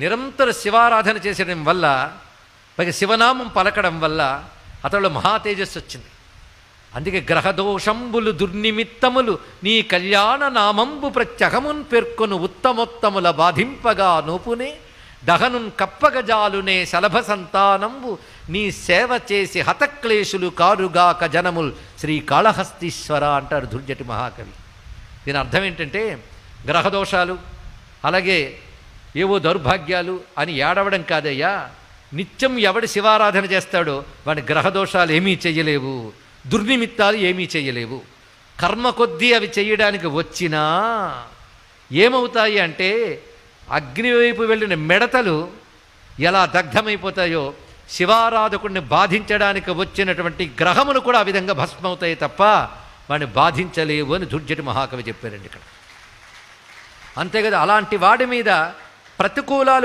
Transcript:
నిరంతర శివారాధన చేసడం వల్ల, పైగా శివనామం పలకడం వల్ల అతడు మహా తేజస్సు వచ్చింది. అందుకే గ్రహదోషంబులు దుర్నిమిత్తములు నీ కళ్యాణ నామంబు ప్రత్యహమున్ పేర్కొను ఉత్తమోత్తముల బాధింపగా నోపునే దహనున్ కప్పగజాలునే శలభ సంతానంబు నీ సేవ చేసి హతక్లేశులు కారుగాక జనముల్ శ్రీకాళహస్తీశ్వర అంటారు దుర్జటి మహాకవి. దీని అర్థం ఏంటంటే, గ్రహదోషాలు అలాగే ఏవో దౌర్భాగ్యాలు అని ఏడవడం కాదయ్యా, నిత్యం ఎవడి శివారాధన చేస్తాడో వాడి గ్రహదోషాలు ఏమీ చెయ్యలేవు, దుర్నిమిత్తాలు ఏమీ చెయ్యలేవు. కర్మ కొద్దీ అవి చెయ్యడానికి వచ్చినా ఏమవుతాయి అంటే, అగ్ని వైపు వెళ్ళిన మిడతలు ఎలా దగ్ధమైపోతాయో శివారాధకుడిని బాధించడానికి వచ్చినటువంటి గ్రహములు కూడా ఆ విధంగా భస్మవుతాయి తప్ప వాడిని బాధించలేవు అని దుర్జటి మహాకవి చెప్పారండి ఇక్కడ. అంతేకాదు, అలాంటి వాడి మీద ప్రతికూలాలు